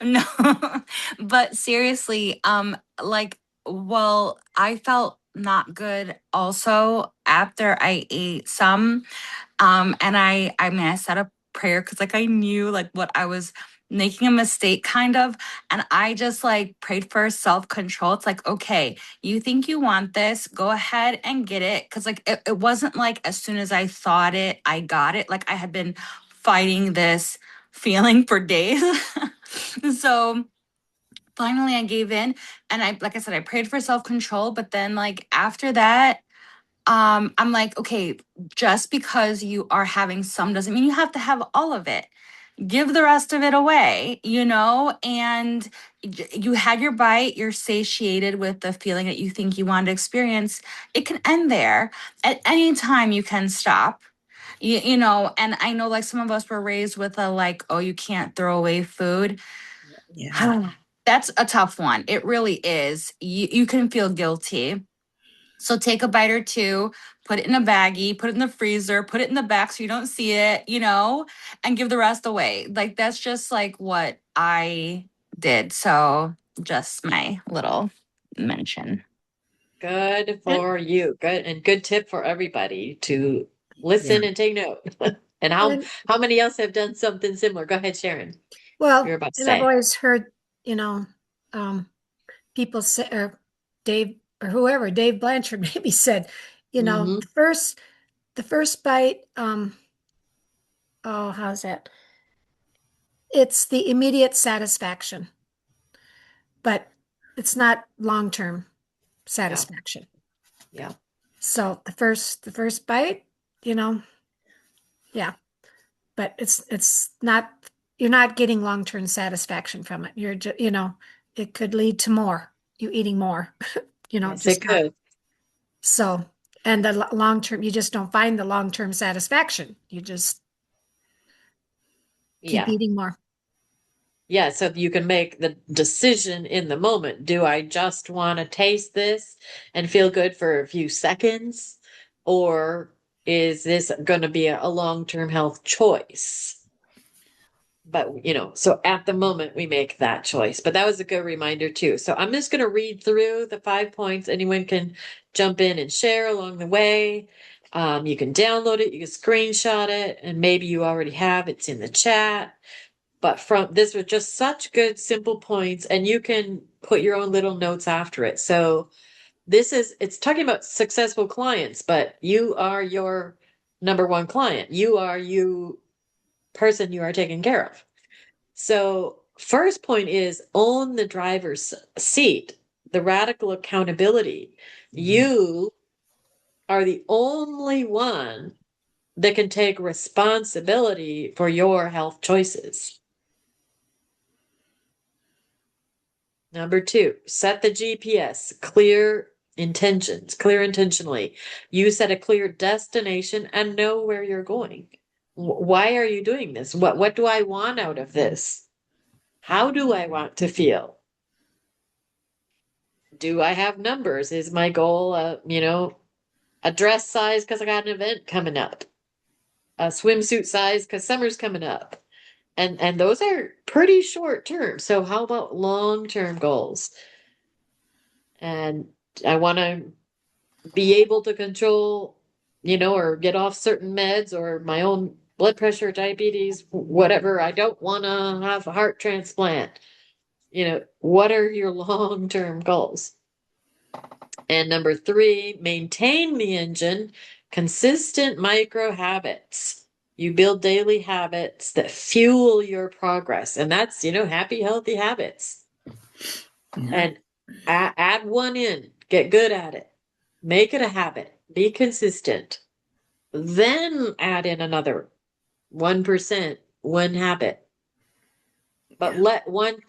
No, but seriously, I felt not good also after I ate some. And I said a prayer because I knew what I was making a mistake kind of. And I just prayed for self-control. It's like, okay, you think you want this, go ahead and get it. Cause it wasn't as soon as I thought it, I got it. I had been fighting this feeling for days. So finally I gave in, and like I said, I prayed for self-control, but then after that, I'm like, okay, just because you are having some doesn't mean you have to have all of it. Give the rest of it away, and you had your bite, you're satiated with the feeling that you think you want to experience. It can end there. At any time you can stop. And I know some of us were raised with oh, you can't throw away food. Yeah. That's a tough one. It really is. You can feel guilty. So take a bite or two, put it in a baggie, put it in the freezer, put it in the back so you don't see it, and give the rest away. That's just what I did. So just my little mention. Good for you. Good. And good tip for everybody to listen and take note. And how many else have done something similar? Go ahead, Sharon. Well, You're about to and I've say. always heard, people say, or Dave or whoever, Dave Blanchard maybe said, Mhm. the first bite, oh, how's that? It's the immediate satisfaction, but it's not long-term satisfaction. Yeah. So the first bite, yeah, but it's not, you're not getting long-term satisfaction from it. You're just, it could lead to you eating more, Yes, just it not. could. So, and the long-term, you just don't find the long-term satisfaction. You just keep Yeah. eating more. Yeah, so you can make the decision in the moment. Do I just want to taste this and feel good for a few seconds? Or is this going to be a long-term health choice? But, so at the moment we make that choice. But that was a good reminder too. So I'm just going to read through the 5 points. Anyone can jump in and share along the way. You can download it, you can screenshot it, and maybe you already have, it's in the chat. But this was just such good, simple points, and you can put your own little notes after it. So it's talking about successful clients, but you are your number one client. You are person you are taking care of. So first point is own the driver's seat, the radical accountability. You are the only one that can take responsibility for your health choices. Number 2, set the GPS, clear intentionally. You set a clear destination and know where you're going. Why are you doing this? What do I want out of this? How do I want to feel? Do I have numbers? Is my goal, a dress size because I got an event coming up, a swimsuit size because summer's coming up? And those are pretty short term. So how about long-term goals? And I want to be able to control, or get off certain meds or my own blood pressure, diabetes, whatever. I don't want to have a heart transplant. What are your long-term goals? And number 3, maintain the engine, consistent micro habits. You build daily habits that fuel your progress. And that's, happy, healthy habits. Yeah. And add one in, get good at it, make it a habit, be consistent. Then add in another 1%, one habit. But let one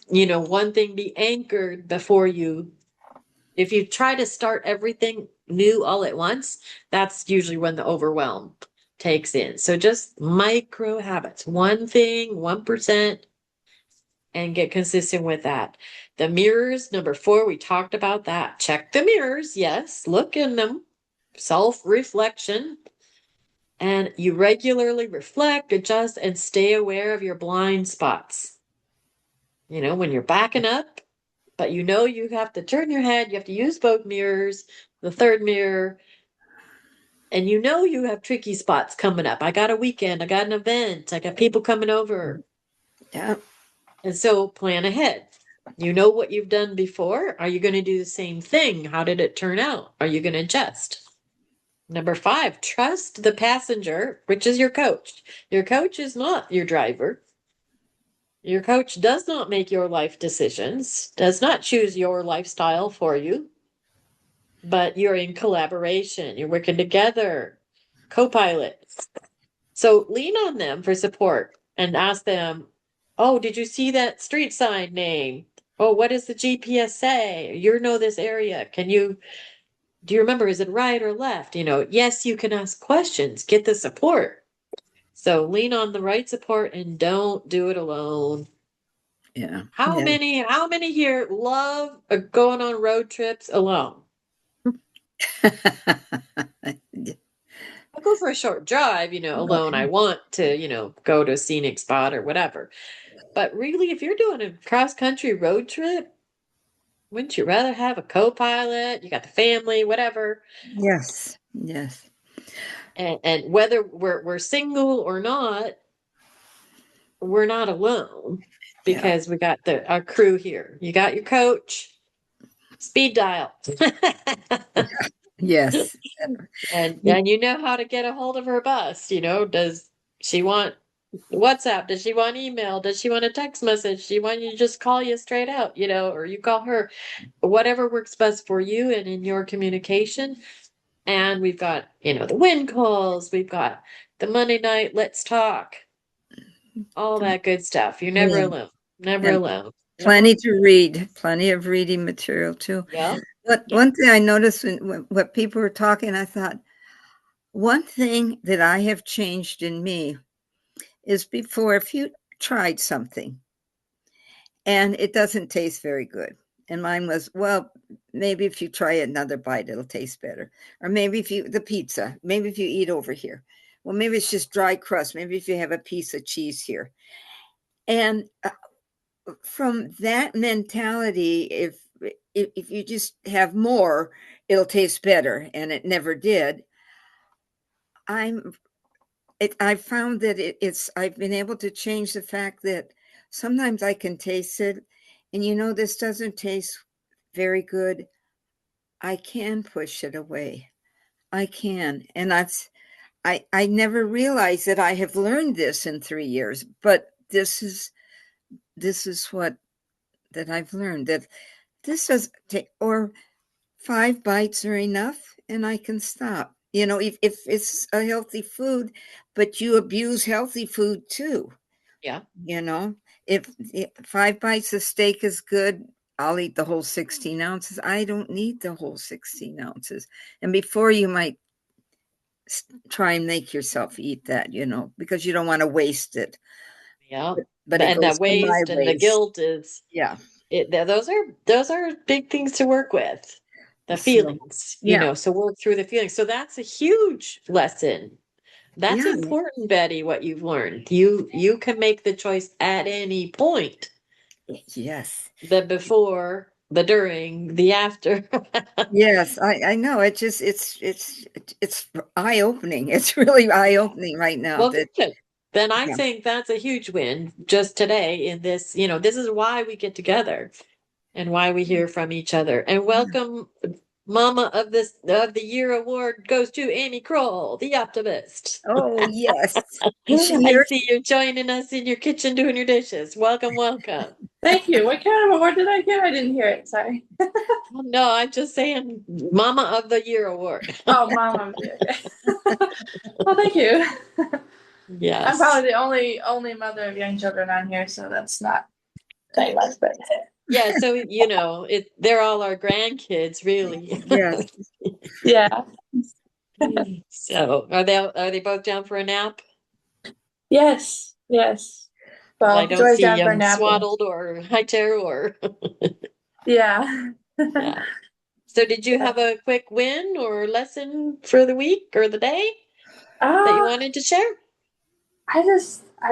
thing be anchored before if you try to start everything new all at once, that's usually when the overwhelm takes in. So just micro habits, one thing, 1%, and get consistent with that. The mirrors, number 4, we talked about that. Check the mirrors. Yes, look in them. Self-reflection. And you regularly reflect, adjust, and stay aware of your blind spots. When you're backing up, but you have to turn your head, you have to use both mirrors, the third mirror, and you have tricky spots coming up. I got a weekend, I got an event, I got people coming over. Yeah. And so plan ahead. You know what you've done before. Are you going to do the same thing? How did it turn out? Are you going to adjust? Number 5, trust the passenger, which is your coach. Your coach is not your driver. Your coach does not make your life decisions, does not choose your lifestyle for you, but you're in collaboration. You're working together, co-pilots. So lean on them for support and ask them, oh, did you see that street sign name? Oh, what does the GPS say? You know this area. Do you remember, is it right or left? Yes, you can ask questions, get the support. So lean on the right support and don't do it alone. Yeah. How many here love going on road trips alone? I'll go for a short drive, alone. I want to, go to a scenic spot or whatever. But really, if you're doing a cross-country road trip, wouldn't you rather have a co-pilot? You got the family, whatever. Yes. Yes. And whether we're single or not, we're not alone because we got our crew here. You got your coach, speed dial. Yes. And you know how to get a hold of her bus. Does she want WhatsApp? Does she want email? Does she want a text message? She want you to just call you straight out, or you call her, whatever works best for you and in your communication. And we've got, the win calls, we've got the Monday night, let's talk, all that good stuff. You're never Yeah. alone. Never And alone. plenty to read, plenty of reading material too. Yeah. But one thing I noticed when what people were talking, I thought, one thing that I have changed in me is before, if you tried something and it doesn't taste very good, and mine was, well, maybe if you try another bite, it'll taste better. Or maybe the pizza, maybe if you eat over here. Well, maybe it's just dry crust. Maybe if you have a piece of cheese here. And from that mentality, if you just have more, it'll taste better, and it never did. I found that I've been able to change the fact that sometimes I can taste it, and this doesn't taste very good. I can push it away. I can, and I never realized that I have learned this in 3 years, but this is what that I've learned, that this does take, or 5 bites are enough, and I can stop. If it's a healthy food, but you abuse healthy food too. Yeah. If 5 bites of steak is good, I'll eat the whole 16 ounces. I don't need the whole 16 ounces. And before, you might try and make yourself eat that, because you don't want to waste it. Yeah. But it And goes that to my waste and the waste. guilt is, Yeah. those are big things to work with. The So, feelings, yeah. so work through the feelings. So that's a huge lesson. That's Yeah. important, Betty, what you've learned. You can make the choice at any point. Yes. The before, the during, the after. Yes, I know. It's eye-opening. It's really eye-opening right now Well, that, good. Then I yeah. think that's a huge win just today in this, this is why we get together and why we hear from each other. And welcome, Mama of the Year award goes to Amy Kroll, the optimist. Oh, yes. Is she I here? see you're joining us in your kitchen doing your dishes. Welcome, welcome. Thank you. What kind of award did I get? I didn't hear it. Sorry. No, I'm just saying Mama of the Year award. Oh, Mom. Okay. Well, thank you. Yes. I'm probably the only mother of young children on here, so that's not very much, but Yeah, so they're all our grandkids, really. Yes. yeah. So are they both down for a nap? Yes. Yes. I Well, don't Joy's see down for napping. swaddled or high chair or Yeah. yeah. So did you have a quick win or lesson for the week or the day that you wanted to share? I've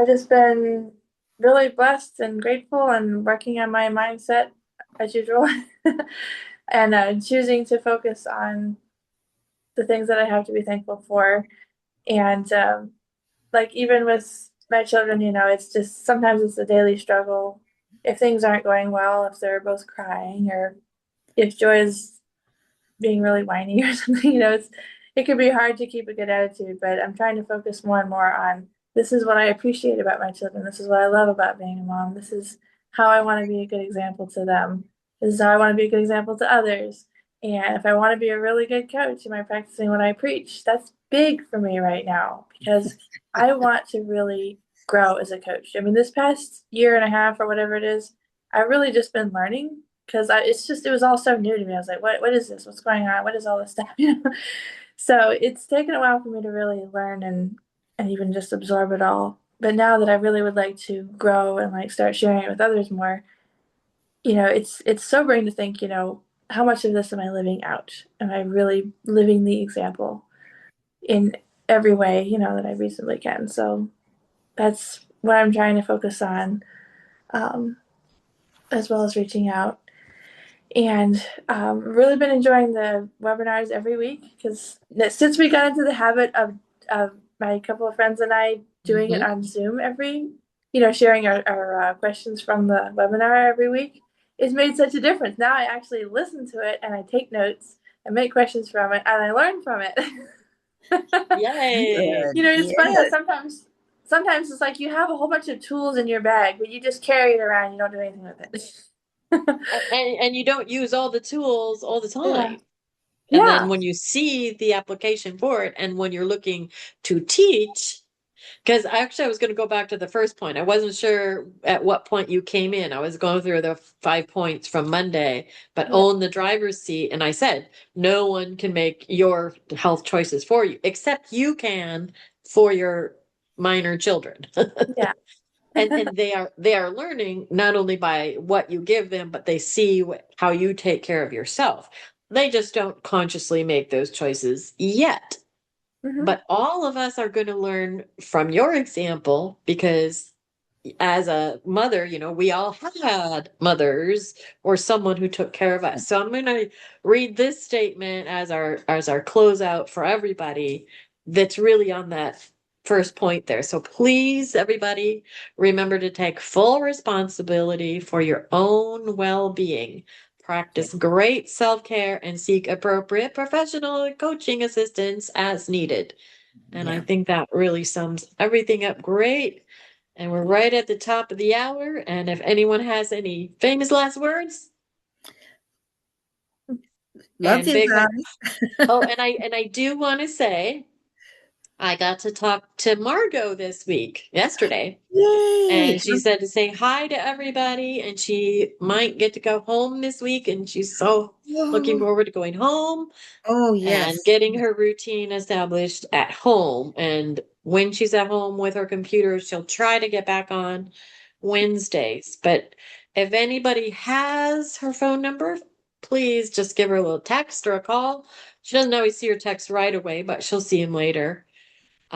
just been really blessed and grateful and working on my mindset as usual, and choosing to focus on the things that I have to be thankful for. And like even with my children, it's just sometimes it's a daily struggle. If things aren't going well, if they're both crying, or if Joy is being really whiny or something, it could be hard to keep a good attitude. But I'm trying to focus more and more on, this is what I appreciate about my children. This is what I love about being a mom. This is how I want to be a good example to them. This is how I want to be a good example to others. And if I want to be a really good coach, am I practicing what I preach? That's big for me right now because I want to really grow as a coach. I mean, this past year and a half or whatever it is, I've really just been learning because it was all so new to me. I was like, what is this? What's going on? What is all this stuff? So it's taken a while for me to really learn and even just absorb it all. But now that I really would like to grow and like start sharing it with others more, it's sobering to think, how much of this am I living out? Am I really living the example in every way, that I reasonably can? So that's what I'm trying to focus on, as well as reaching out. And really been enjoying the webinars every week because since we got into the habit of my couple of friends and I doing it on Zoom sharing our questions from the webinar every week. It's made such a difference. Now I actually listen to it and I take notes and make questions from it and I learn from it. Yay. It's funny that sometimes it's like you have a whole bunch of tools in your bag, but you just carry it around. You don't do anything with it. And you don't use all the tools all the time. Yeah. And then when you see the application for it, and when you're looking to teach, because actually I was going to go back to the first point. I wasn't sure at what point you came in. I was going through the 5 points from Monday, but own the driver's seat. And I said, no one can make your health choices for you, except you can for your minor children. Yeah. And they are learning not only by what you give them, but they see how you take care of yourself. They just don't consciously make those choices yet. But all of us are going to learn from your example, because as a mother, we all had mothers or someone who took care of us. So I'm going to read this statement as our closeout for everybody that's really on that first point there. So please, everybody, remember to take full responsibility for your own well-being. Practice great self-care and seek appropriate professional coaching assistance as needed. And I think that really sums everything up great. And we're right at the top of the hour. And if anyone has any famous last words. Love you guys. Oh, and I do want to say I got to talk to Margot yesterday. Yay! And she said to say hi to everybody, and she might get to go home this week, and she's so looking forward to going home. Oh, yes. And getting her routine established at home. And when she's at home with her computer, she'll try to get back on Wednesdays. But if anybody has her phone number, please just give her a little text or a call. She doesn't always see her text right away, but she'll see him later.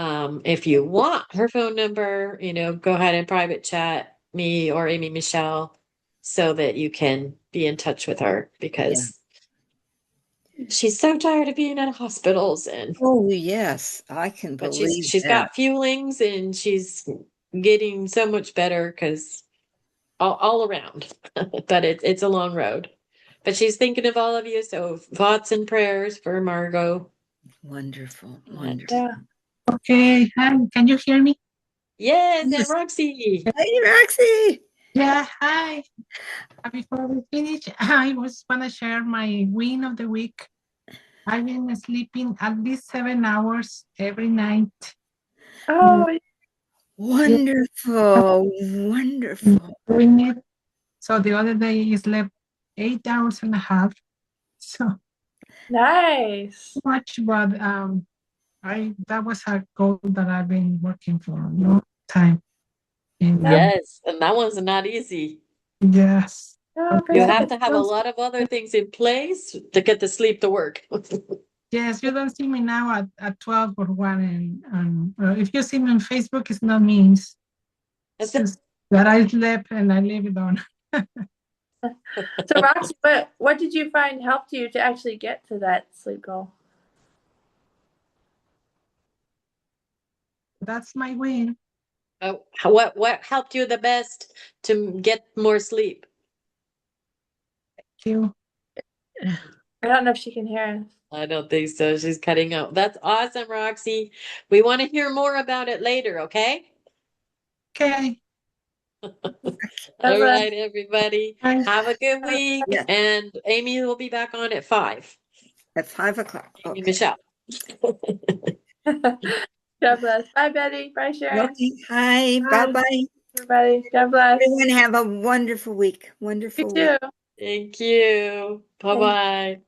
If you want her phone number, go ahead and private chat me or Amy Michelle so that you can be in touch with her, because she's so tired of being at hospitals. And oh yes, I can but believe she's that. got feelings, and she's getting so much better, because all around. But it's a long road. But she's thinking of all of you, so thoughts and prayers for Margot. Wonderful, And, wonderful. Okay, hi, can you hear me? Yes, and Roxy. Hey, Roxy. Yeah, hi. Before we finish, I was want to share my win of the week. I've been sleeping at least 7 hours every night. Oh, wonderful, wonderful. Doing it. So the other day I slept 8 hours and a half. So nice. Much, but that was a goal that I've been working for a long time. And, yes, and that one's not easy. Yes. You have to have a lot of other things in place to get the sleep to work. Yes, you don't see me now at 12 or 1. And if you see me on Facebook, it's not me. It's just that I slept and I leave it on. So, Roxy, what did you find helped you to actually get to that sleep goal? That's my win. What helped you the best to get more sleep? Thank you. I don't know if she can hear us. I don't think so. She's cutting out. That's awesome, Roxy. We want to hear more about it later, okay? Okay. All right, everybody. Bye. Have a good week. Yeah. And Amy will be back on at 5. At 5 o'clock. Amy Michelle. God bless. Bye, Betty. Bye, Sharon. Okay. Hi. Bye-bye. Everybody. God bless. Everyone have a wonderful week. Wonderful You week. too. Thank you. Bye-bye.